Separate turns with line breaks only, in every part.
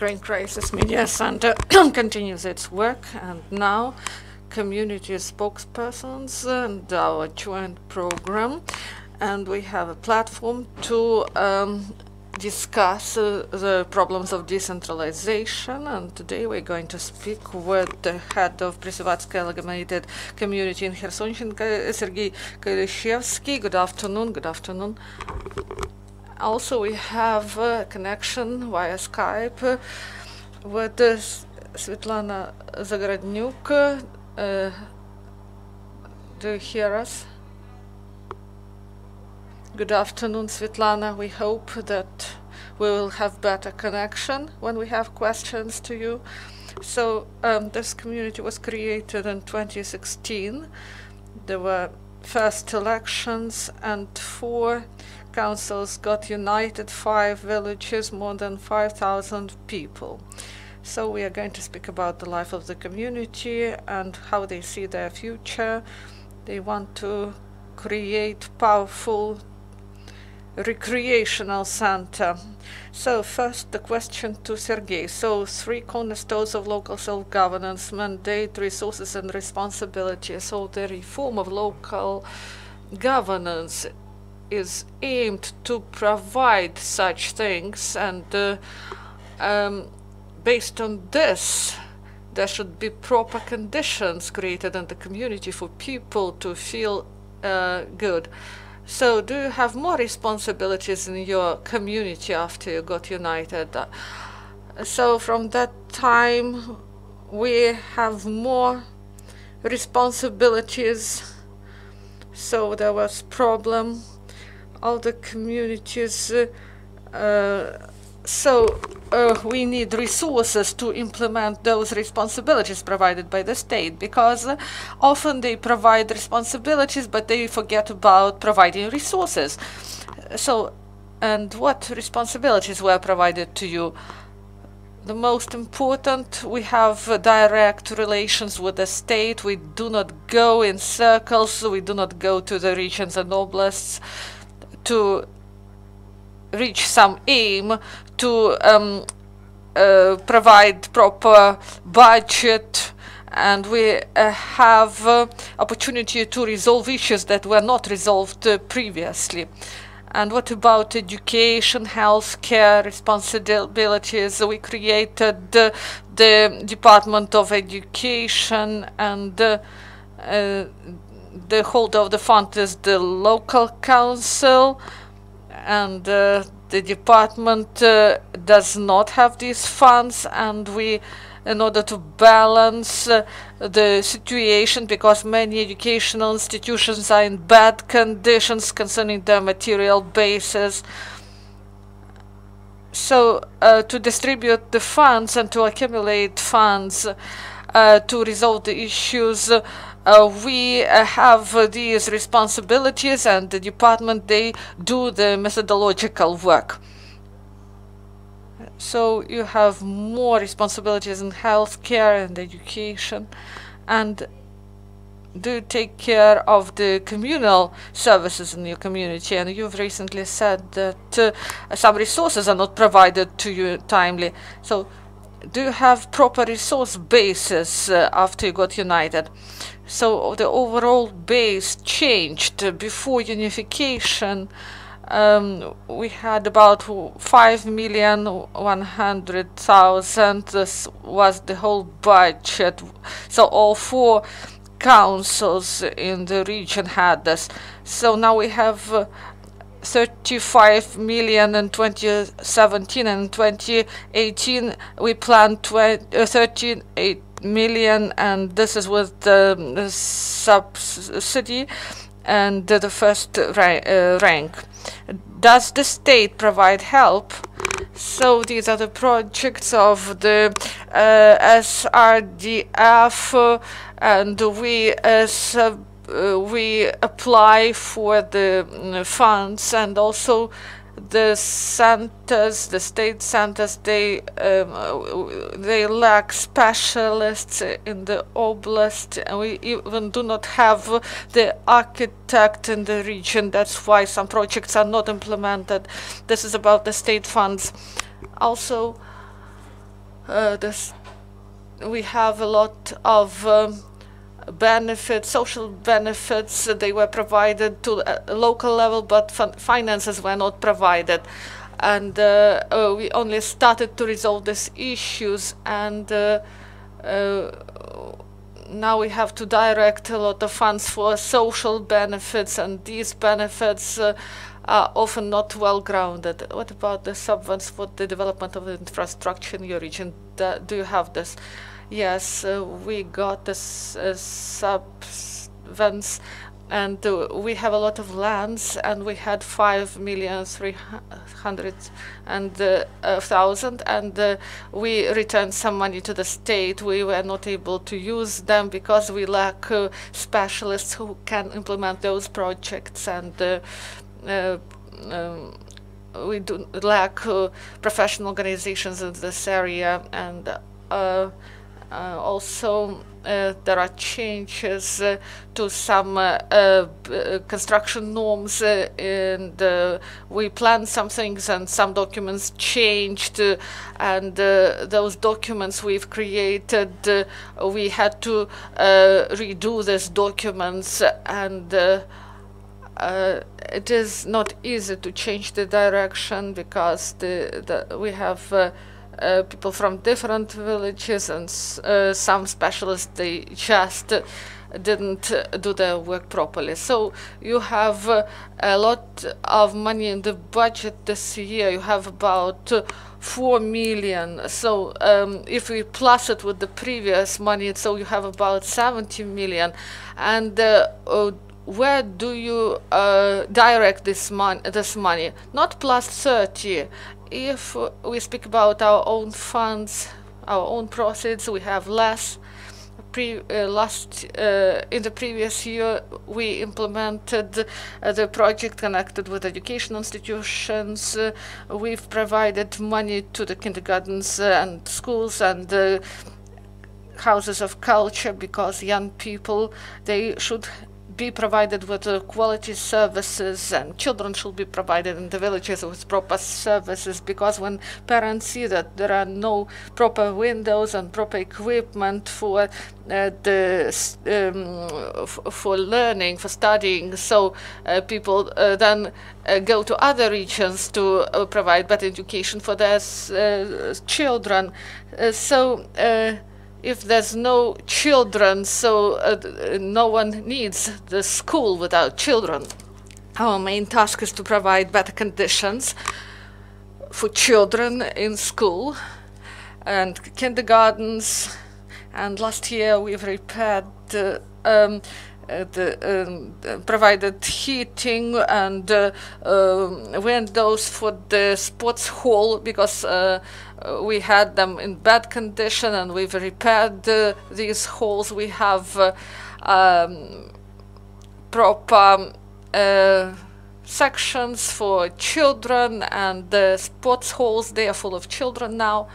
Ukraine Crisis Media Center continues its work, and now community spokespersons and our joint program, and we have a platform to discuss the problems of decentralization. And today we're going to speak with the head of Prysyvaska amalgamated community in Kherson, Serhiy Klischevskyi. Good afternoon. Good afternoon. Also, we have a connection via Skype with Svetlana Zagorodnyuk. Do you hear us? Good afternoon, Svetlana. We hope that we will have better connection when we have questions to you. So this community was created in 2016. There were first elections and 4 councils got united, 5 villages, more than 5,000 people. So we are going to speak about the life of the community and how they see their future. They want to create powerful recreational center. So first the question to Serhiy. So 3 cornerstones of local self-governance: mandate, resources and responsibility. So the reform of local governance is aimed to provide such things, and based on this there should be proper conditions created in the community for people to feel good. So do you have more responsibilities in your community after you got united? So from that time we have more responsibilities. So there was problem. All the communities, we need resources to implement those responsibilities provided by the state, because often they provide responsibilities but they forget about providing resources. So, and what responsibilities were provided to you? The most important, we have direct relations with the state. We do not go in circles, we do not go to the regions and oblasts to reach some aim to provide proper budget, and we have opportunity to resolve issues that were not resolved previously. And what about education, healthcare responsibilities? We created the Department of Education, and the holder of the fund is the local council, and the department does not have these funds, and we, in order to balance the situation, because many educational institutions are in bad conditions concerning their material basis, so to distribute the funds and to accumulate funds to resolve the issues, we have these responsibilities, and the department, they do the methodological work. So you have more responsibilities in healthcare and education, and do you take care of the communal services in your community? And you've recently said that some resources are not provided to you timely. So do you have proper resource basis after you got united? So the overall base changed. Before unification, we had about 5,100,000. This was the whole budget. So all 4 councils in the region had this. So now we have 35 million in 2017, and in 2018 we planned 38 million, and this is with the subsidy and the first rank. Does the state provide help? So these are the projects of the SRDF, and we apply for the funds, and also the centers, the state centers, they lack specialists in the oblast, and we even do not have the architect in the region. That's why some projects are not implemented. This is about the state funds. Also, we have a lot of benefits, social benefits. They were provided to a local level, but finances were not provided. And we only started to resolve these issues, and now we have to direct a lot of funds for social benefits, and these benefits are often not well grounded. What about the subsidies for the development of infrastructure in your region? Do you have this? Yes, we got this subsidies, and we have a lot of lands, and we had 5,300,000, and we returned some money to the state. We were not able to use them because we lack specialists who can implement those projects, and we do lack professional organizations in this area, and also there are changes to some construction norms, and we planned some things and some documents changed, and those documents we've created, we had to redo these documents, and it is not easy to change the direction because we have people from different villages, and some specialists, they just didn't do their work properly. So you have a lot of money in the budget this year. You have about 4 million. So if we plus it with the previous money, so you have about 70 million. And where do you direct this money? Not plus 30. If we speak about our own funds, our own proceeds, we have less. In the previous year, we implemented the project connected with education institutions. We've provided money to the kindergartens and schools and houses of culture, because young people, they should be provided with quality services, and children should be provided in the villages with proper services, because when parents see that there are no proper windows and proper equipment for for learning, for studying, so people then go to other regions to provide better education for their children. If there's no children, so no one needs the school without children. Our main task is to provide better conditions for children in school and kindergartens. And last year we've repaired provided heating and windows for the sports hall, because we had them in bad condition, and we've repaired these halls. We have proper sections for children, and the sports halls, they are full of children now.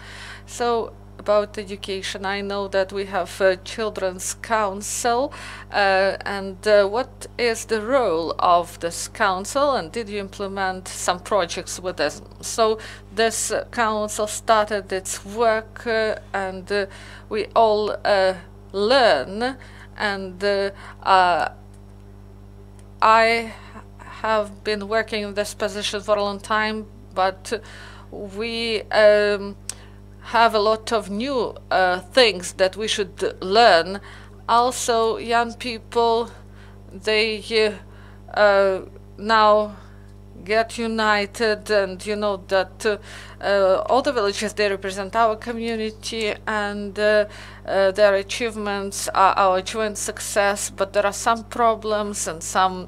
So about education, I know that we have a children's council, and what is the role of this council, and did you implement some projects with us? So this council started its work, and we all learn, and I have been working in this position for a long time, but we have a lot of new things that we should learn. Also, young people, they now get united, and you know that all the villages, they represent our community, and their achievements are our joint success, but there are some problems and some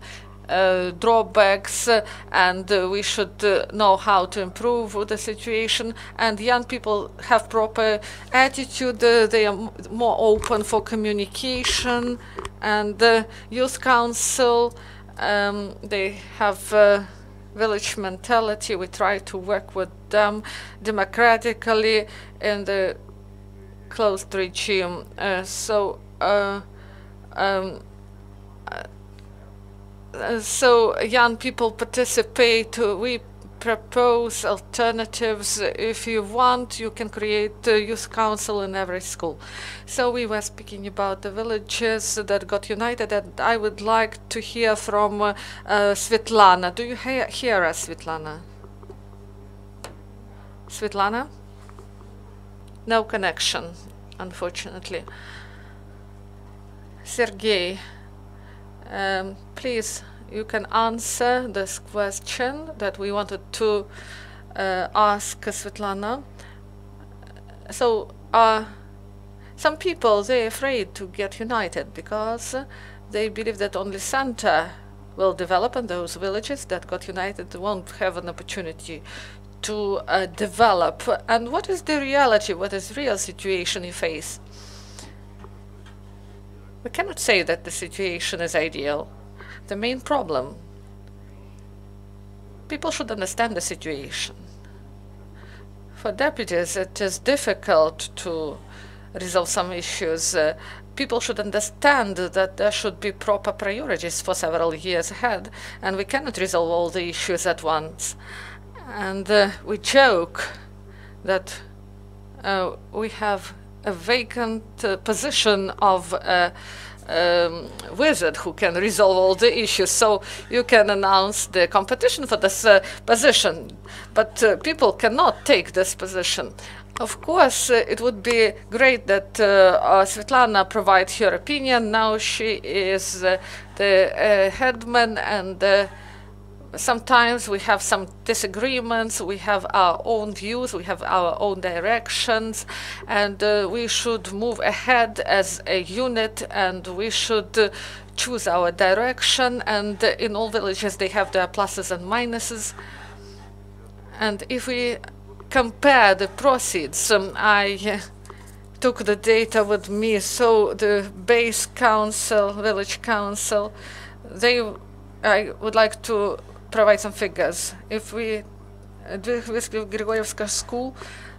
drawbacks, and we should know how to improve the situation. And young people have proper attitude, they are more open for communication, and the youth council, they have village mentality. We try to work with them democratically in the closed regime. So young people participate. We propose alternatives. If you want, you can create a youth council in every school. So we were speaking about the villages that got united, and I would like to hear from Svetlana. Do you hear us, Svetlana? Svetlana? No connection, unfortunately. Serhiy, please, you can answer this question that we wanted to ask Svetlana. So, some people, they're afraid to get united because they believe that only center will develop, and those villages that got united won't have an opportunity to develop. And what is the reality? What is the real situation you face? We cannot say that the situation is ideal. The main problem, people should understand the situation. For deputies, it is difficult to resolve some issues. People should understand that there should be proper priorities for several years ahead, and we cannot resolve all the issues at once. And we joke that we have a vacant position of a wizard who can resolve all the issues. So you can announce the competition for this position, but people cannot take this position. Of course, it would be great that Svetlana provides her opinion. Now she is the headman, and sometimes we have some disagreements, we have our own views, we have our own directions, and we should move ahead as a unit, and we should choose our direction. And in all villages they have their pluses and minuses. And if we compare the proceeds, I took the data with me. So the base council, village council, I would like to provide some figures. If we with Grigorievska school,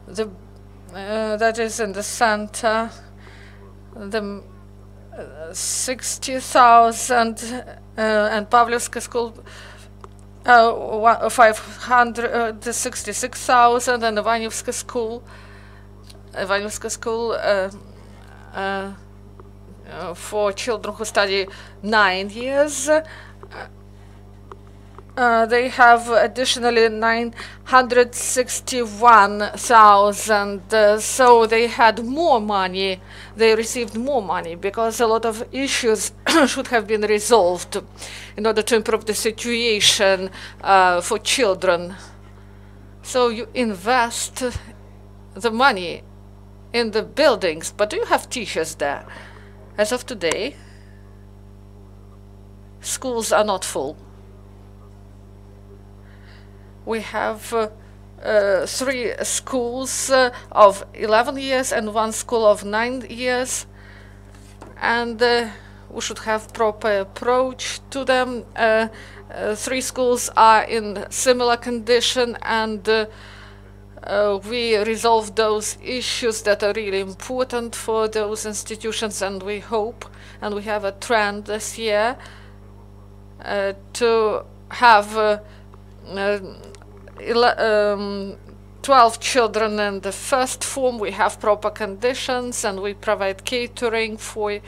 that is in the center, the 60,000, and Pavlovska school 566,000, and Ivanyevska school for children who study 9 years. They have additionally 961,000, so they had more money, they received more money, because a lot of issues should have been resolved in order to improve the situation for children. So you invest the money in the buildings, but do you have teachers there? As of today, schools are not full. We have 3 schools of 11 years and 1 school of 9 years, and we should have proper approach to them. 3 schools are in similar condition, and we resolve those issues that are really important for those institutions, and we hope, and we have a trend this year to have 12 children in the first form. We have proper conditions, and we provide catering for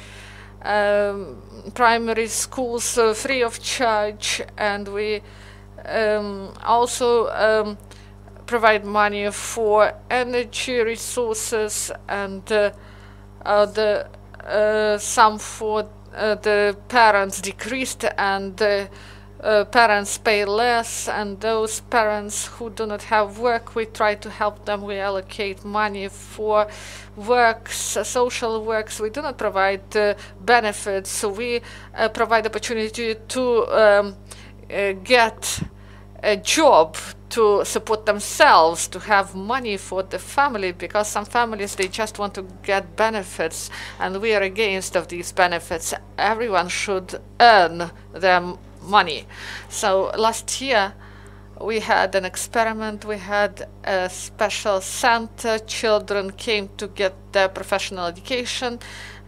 primary schools free of charge, and we also provide money for energy resources, and some for the parents decreased, and parents pay less, and those parents who do not have work, we try to help them. We allocate money for works, social works. We do not provide benefits, so we provide opportunity to get a job, to support themselves, to have money for the family, because some families, they just want to get benefits, and we are against of these benefits. Everyone should earn their money. So last year we had an experiment. We had a special center. Children came to get their professional education,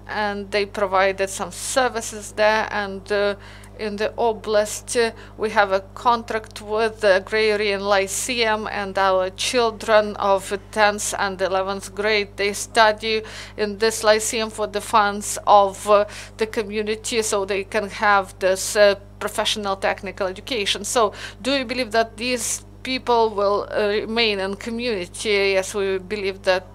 and they provided some services there, and in the oblast, we have a contract with the Agrarian Lyceum, and our children of 10th and 11th grade, they study in this lyceum for the funds of the community, so they can have this professional technical education. So do you believe that these people will remain in community? Yes, we believe that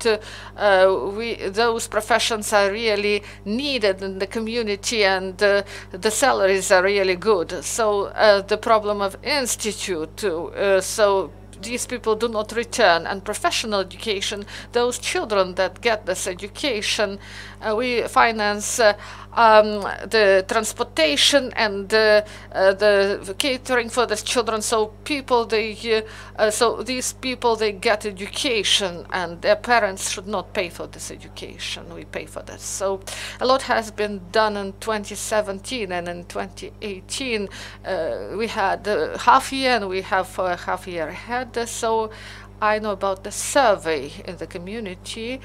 those professions are really needed in the community, and the salaries are really good. So the problem of institute, so these people do not return, and professional education, those children that get this education, we finance the transportation and the catering for these children. So people, so these people, they get education, and their parents should not pay for this education. We pay for this. So a lot has been done in 2017, and in 2018 we had half year, and we have half year ahead. So I know about the survey in the community.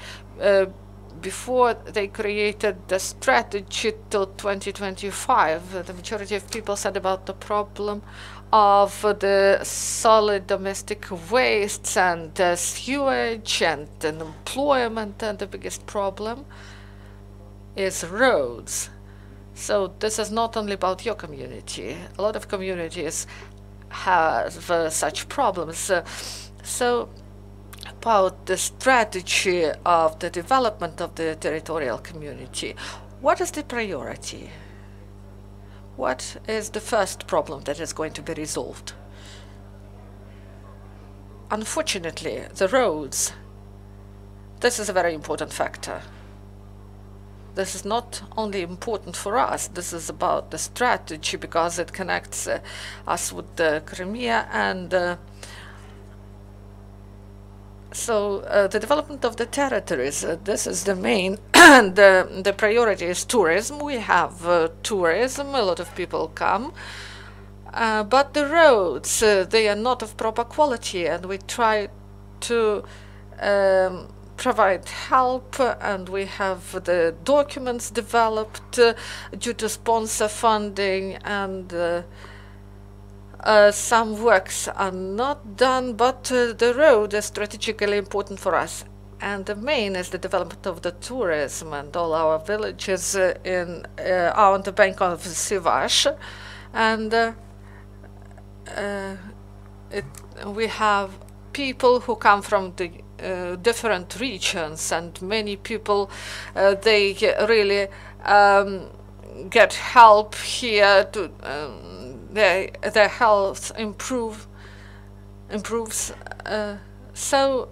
Before they created the strategy till 2025, the majority of people said about the problem of the solid domestic wastes and sewage and unemployment, and the biggest problem is roads. So this is not only about your community. A lot of communities have such problems. So about the strategy of the development of the territorial community, what is the priority? What is the first problem that is going to be resolved? Unfortunately, the roads, this is a very important factor. This is not only important for us, this is about the strategy, because it connects us with the Crimea, and so the development of the territories, this is the main, and the priority is tourism. We have tourism, a lot of people come, but the roads, they are not of proper quality, and we try to provide help, and we have the documents developed due to sponsor funding, and some works are not done, but the road is strategically important for us. And the main is the development of the tourism, and all our villages are on the bank of Prysyvaska, and we have people who come from the different regions, and many people, they really get help here to their health improves. So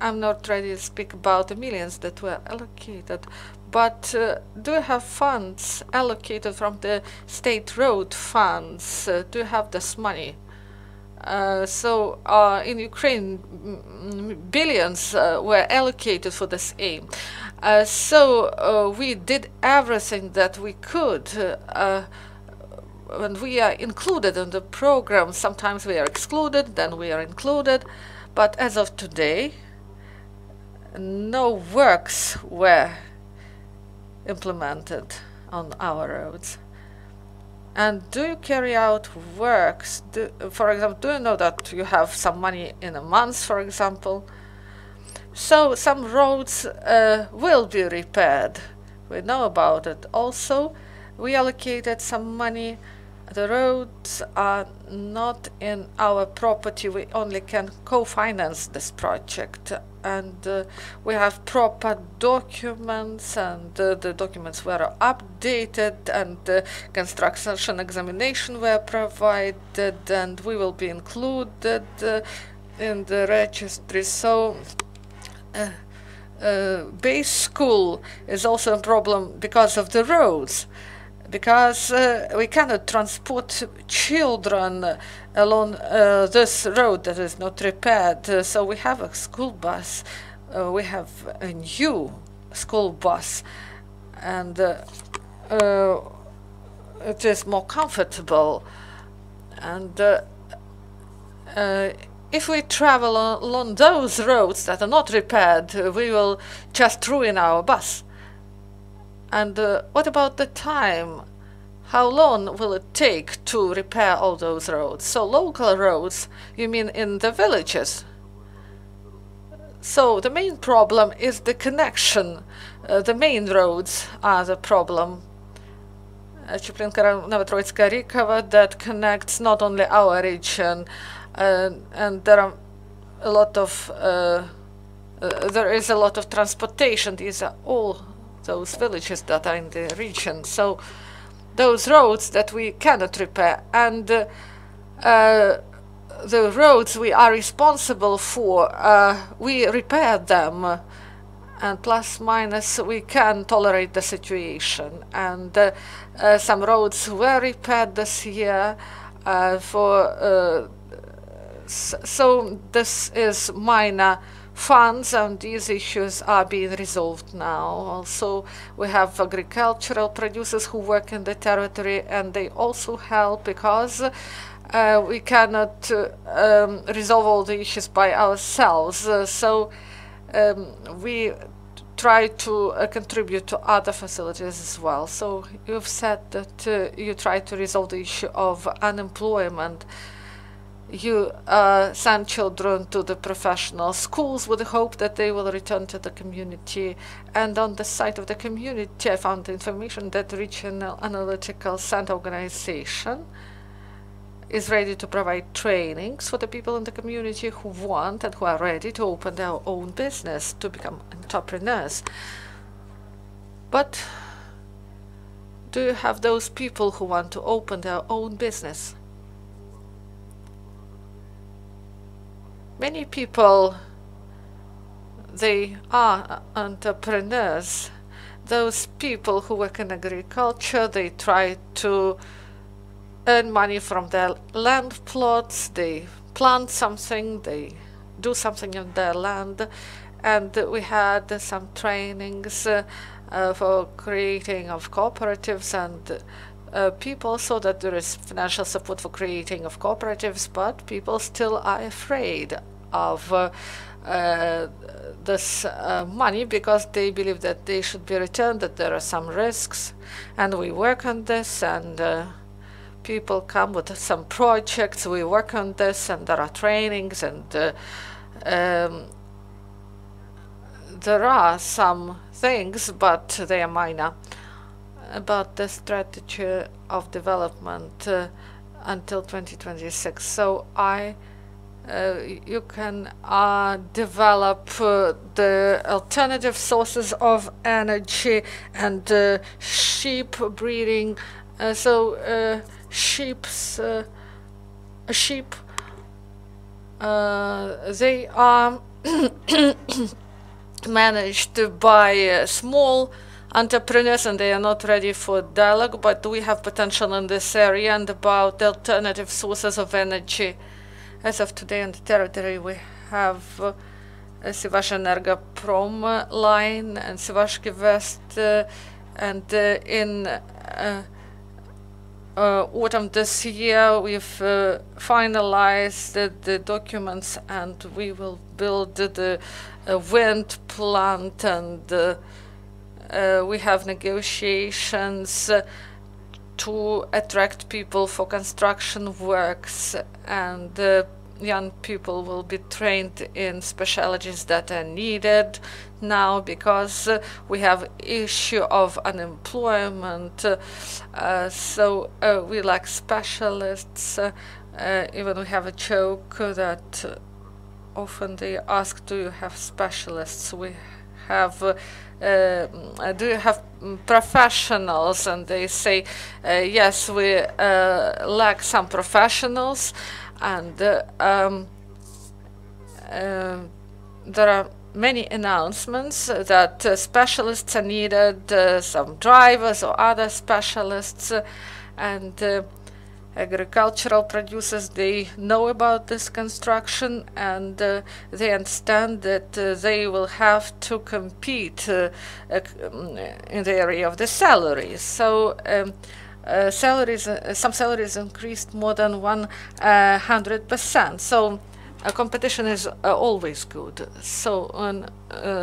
I'm not ready to speak about the millions that were allocated, but do you have funds allocated from the state road funds? Do you have this money? So in Ukraine, billions were allocated for this aim. So we did everything that we could, and we are included in the program. Sometimes we are excluded, then we are included. But as of today, no works were implemented on our roads. And do you carry out works? For example, do you know that you have some money in a month, for example? So some roads will be repaired. We know about it. Also, we allocated some money. The roads are not in our property. We only can co-finance this project. And we have proper documents, and the documents were updated, and construction examination were provided, and we will be included in the registry. So base school is also a problem because of the roads, because we cannot transport children along this road that is not repaired. So we have a school bus. We have a new school bus, and it is more comfortable. And if we travel along those roads that are not repaired, we will just ruin our bus. And what about the time? how long will it take to repair all those roads? So local roads, you mean in the villages? So the main problem is the connection. The main roads are the problem. Chiplinka-Novotroitska-Rykova that connects not only our region, and there are a lot of there is a lot of transportation. These are all those villages that are in the region. So those roads that we cannot repair, and the roads we are responsible for, we repair them, and plus minus we can tolerate the situation. And some roads were repaired this year so this is minor funds, and these issues are being resolved now. Also, we have agricultural producers who work in the territory, and they also help because we cannot resolve all the issues by ourselves. So we try to contribute to other facilities as well. So you've said that you try to resolve the issue of unemployment. You send children to the professional schools with the hope that they will return to the community. And on the site of the community, I found the information that the Regional Analytical Center organization is ready to provide trainings for the people in the community who want and who are ready to open their own business, to become entrepreneurs. But do you have those people who want to open their own business? Many people, they are entrepreneurs. Those people who work in agriculture, they try to earn money from their land plots, they plant something, they do something on their land. And we had some trainings for creating of cooperatives, and people saw that there is financial support for creating of cooperatives, but people still are afraid of this money because they believe that they should be returned, that there are some risks. And we work on this, and people come with some projects, we work on this, and there are trainings, and there are some things, but they are minor, about the strategy of development until 2026. So you can develop the alternative sources of energy and sheep breeding. Sheep they are managed by small entrepreneurs, and they are not ready for dialogue, but we have potential in this area. And about alternative sources of energy, as of today on the territory we have a Sivashenergoprom line and Sivashki West, and in autumn this year we've finalized the documents, and we will build the wind plant, and we have negotiations to attract people for construction works, and young people will be trained in specialties that are needed now because we have issue of unemployment. So we lack specialists. Even we have a joke that often they ask, do you have specialists? We have do you have professionals? And they say yes, we lack some professionals, and there are many announcements that specialists are needed, some drivers or other specialists, and agricultural producers, they know about this construction, and they understand that they will have to compete in the area of the salaries. So some salaries increased more than 100%. So competition is always good. So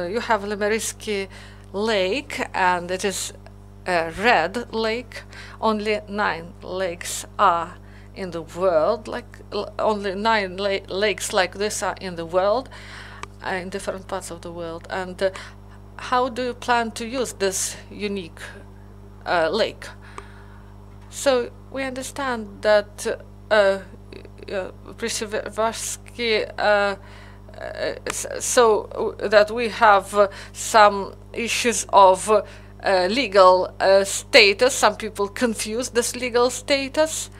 you have Lemeriski Lake, and it is red lake. Only 9 lakes are in the world, only 9 lakes like this are in the world, in different parts of the world. And how do you plan to use this unique lake? So we understand that Prysyvaska, so that we have some issues of legal status. Some people confuse this legal status.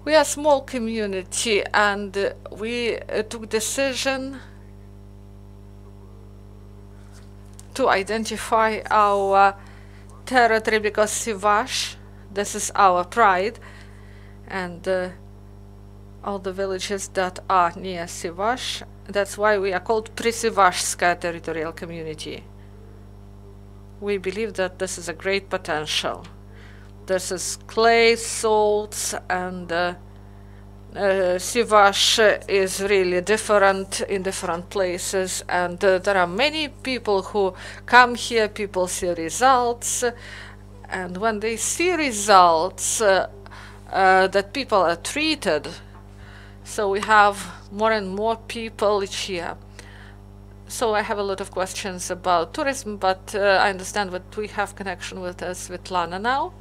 We are a small community, and we took decision to identify our territory because Sivash, this is our pride, and all the villages that are near Sivash, that's why we are called Prysyvaska territorial community. We believe that this is a great potential. This is clay, salts, and Sivash is really different in different places, and there are many people who come here, people see results, and when they see results that people are treated, so we have more and more people each year. So I have a lot of questions about tourism, but I understand that we have connection with Svetlana now.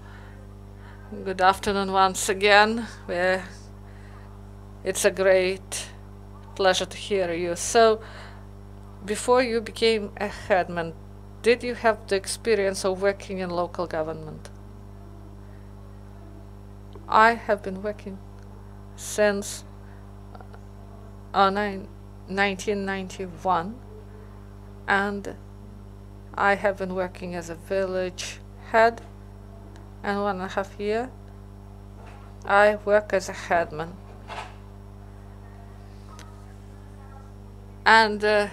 Good afternoon once again. It's a great pleasure to hear you. So, before you became a headman, did you have the experience of working in local government? I have been working since 1991, and I have been working as a village head, and 1.5 years I work as a headman. And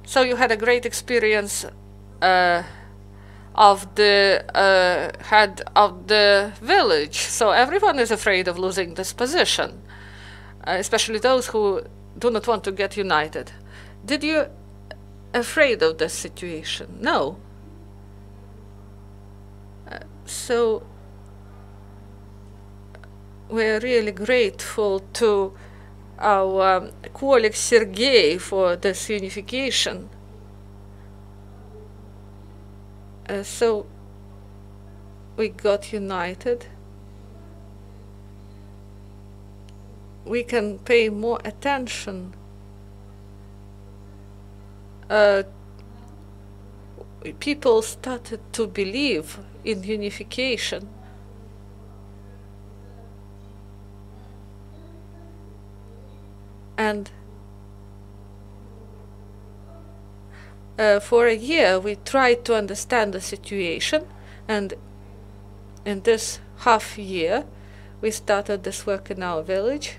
so you had a great experience of the head of the village. So everyone is afraid of losing this position, especially those who do not want to get united. Did you afraid of this situation? No. So we're really grateful to our colleague Serhiy for this unification. So we got united. We can pay more attention. People started to believe in unification. And for a year we tried to understand the situation, and in this half year we started this work in our village,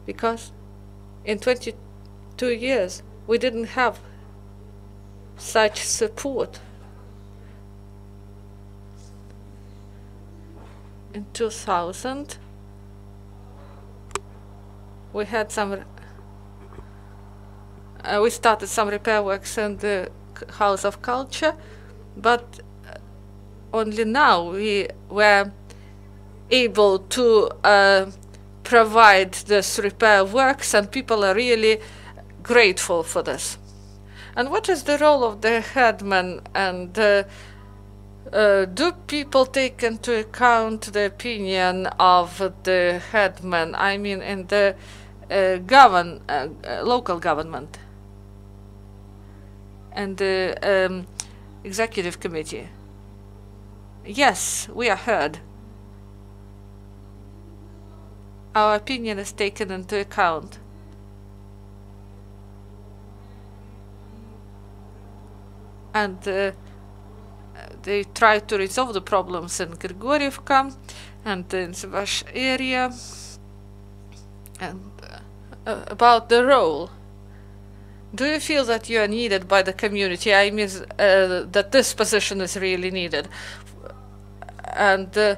because in 22 years we didn't have such support. In 2000 we had we started some repair works in the House of Culture, but only now we were able to provide this repair works, and people are really grateful for this. And what is the role of the headman, and do people take into account the opinion of the headman, I mean in the local government and the executive committee? Yes, we are heard. Our opinion is taken into account. And they try to resolve the problems in Grigorievka and in Sivash area. And about the role, do you feel that you are needed by the community? I mean that this position is really needed, and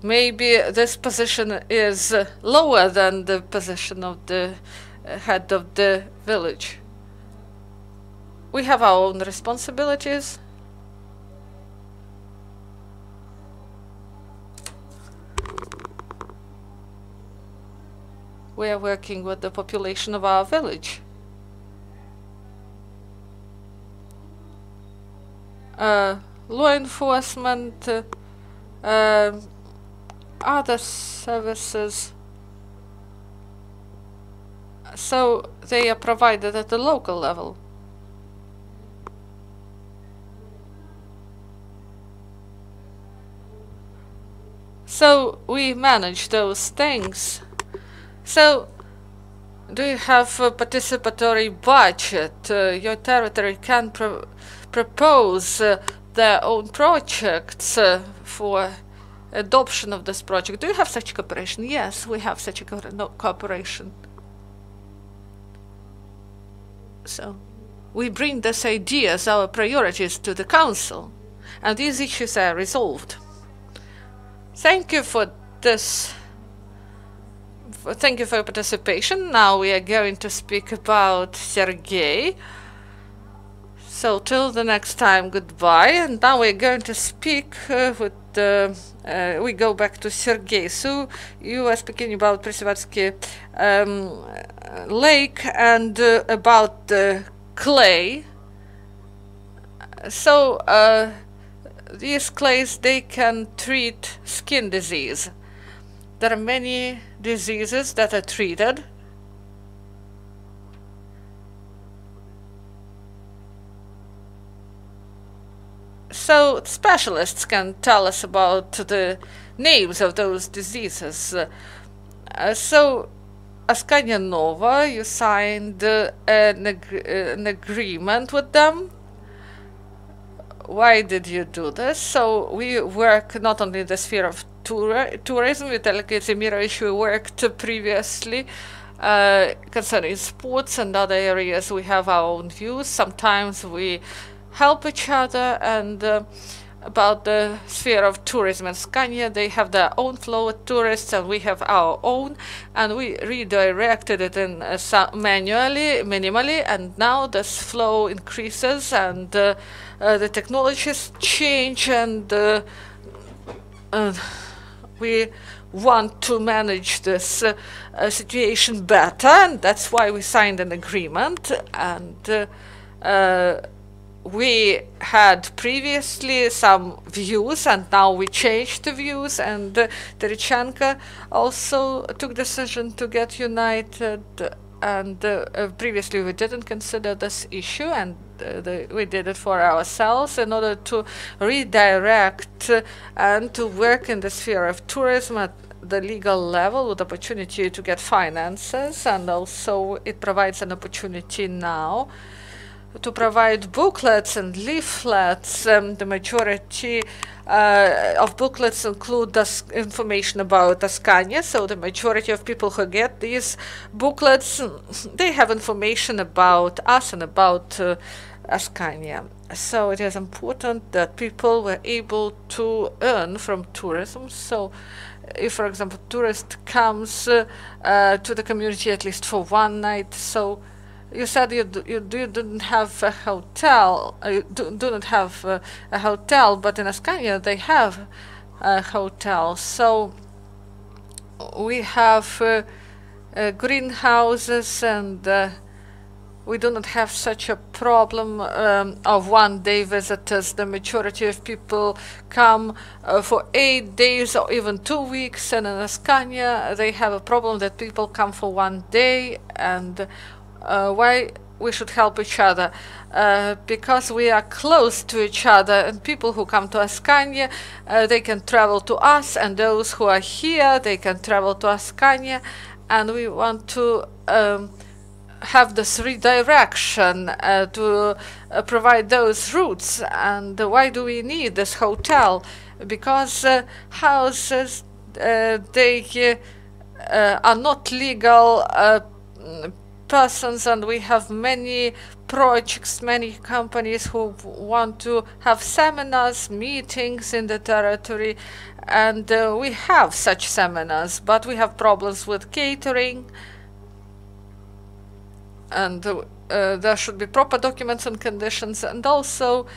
maybe this position is lower than the position of the head of the village. We have our own responsibilities, we are working with the population of our village. Law enforcement, other services, so they are provided at the local level. So we manage those things. So do you have a participatory budget? Your territory can propose their own projects for adoption of this project. Do you have such cooperation? Yes, we have such a cooperation. So we bring these ideas, our priorities, to the council, and these issues are resolved. Thank you for this. Thank you for your participation. Now we are going to speak about Serhiy. So till the next time, goodbye. And now we're going to speak with we go back to Serhiy. So you were speaking about Prysyvaska lake and about the clay. So these clays, they can treat skin disease. There are many diseases that are treated. So specialists can tell us about the names of those diseases. So Askania Nova, you signed an agreement with them. Why did you do this? So we work not only in the sphere of tourism, with Alexei we worked previously concerning sports and other areas. We have our own views. Sometimes we help each other, and about the sphere of tourism in Scania, they have their own flow of tourists and we have our own, and we redirected it in minimally, and now this flow increases, and the technologies change, and we want to manage this situation better, and that's why we signed an agreement. And we had previously some views, and now we changed the views, and Terichenko also took decision to get united, and previously we didn't consider this issue, and we did it for ourselves in order to redirect and to work in the sphere of tourism at the legal level with opportunity to get finances, and also it provides an opportunity now to provide booklets and leaflets. The majority of booklets include information about Askania, so the majority of people who get these booklets, they have information about us and about Askania. So it is important that people were able to earn from tourism. So if, for example, a tourist comes to the community at least for one night, so you said you didn't have a hotel, you do not have a hotel, but in Askania they have a hotel. So we have greenhouses, and we do not have such a problem of one-day visitors. The majority of people come for 8 days or even 2 weeks, and in Askania they have a problem that people come for 1 day. And why we should help each other? Because we are close to each other, and people who come to Askania, they can travel to us, and those who are here, they can travel to Askania, and we want to have this redirection to provide those routes. And why do we need this hotel? Because houses, they are not legal persons, and we have many projects, many companies who want to have seminars, meetings in the territory, and we have such seminars, but we have problems with catering, and there should be proper documents and conditions, and also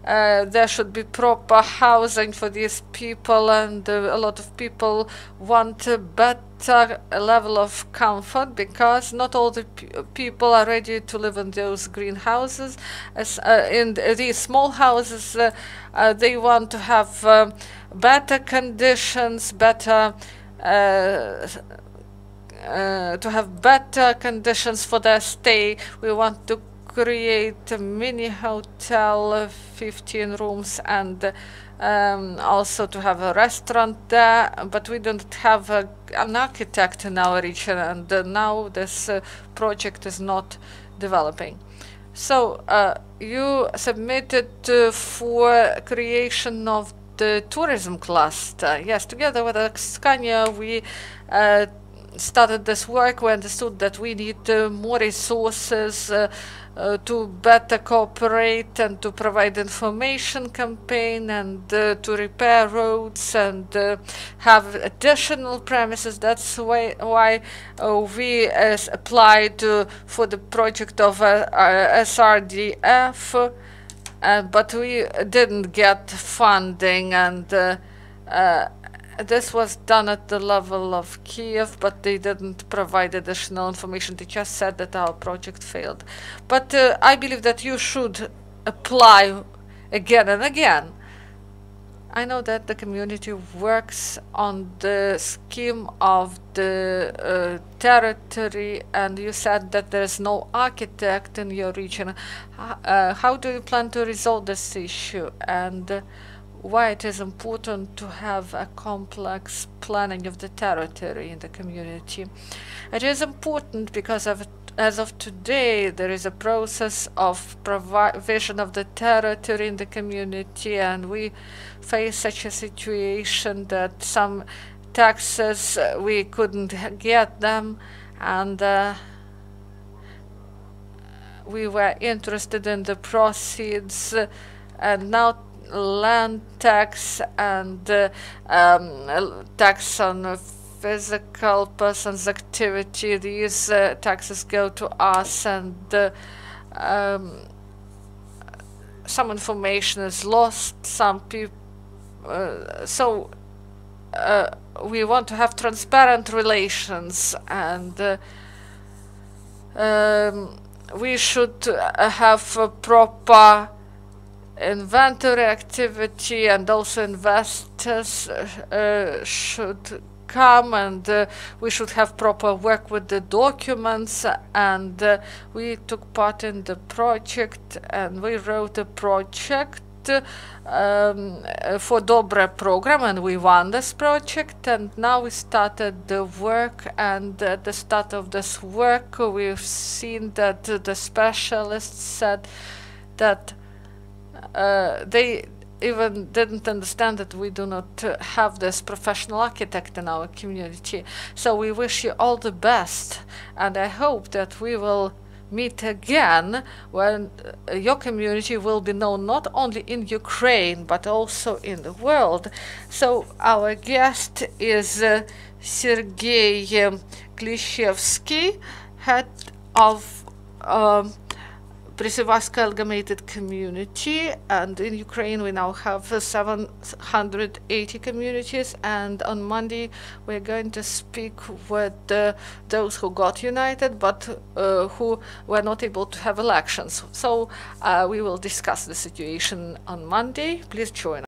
there should be proper housing for these people, and a lot of people want a better level of comfort, because not all the people are ready to live in those greenhouses. As in these small houses, they want to have better conditions, better to have better conditions for their stay. We want to create a mini hotel, 15 rooms, and also to have a restaurant there, but we don't have an architect in our region, and now this project is not developing. So you submitted for creation of the tourism cluster. Yes, together with Scania, we started this work. We understood that we need more resources to better cooperate and to provide information campaign, and to repair roads, and have additional premises. That's why we applied for the project of SRDF, but we didn't get funding, and this was done at the level of Kiev, but they didn't provide additional information. They just said that our project failed. But I believe that you should apply again and again. I know that the community works on the scheme of the territory, and you said that there is no architect in your region. How do you plan to resolve this issue, and why it is important to have a complex planning of the territory in the community? It is important because as of today, there is a process of provision of the territory in the community, and we face such a situation that some taxes we couldn't get them, and we were interested in the proceeds, and now land tax and tax on physical persons' activity, these taxes go to us, and some information is lost. Some people, so we want to have transparent relations, and we should have a proper inventory activity, and also investors should come, and we should have proper work with the documents, and we took part in the project, and we wrote a project for Dobre program, and we won this project, and now we started the work, and at the start of this work we've seen that the specialists said that they even didn't understand that we do not have this professional architect in our community. So we wish you all the best, and I hope that we will meet again when your community will be known not only in Ukraine but also in the world. So our guest is Serhiy Klischevskyi, head of Prysyvaska amalgamated community, and in Ukraine we now have 780 communities, and on Monday we're going to speak with those who got united but who were not able to have elections. So we will discuss the situation on Monday. Please join us.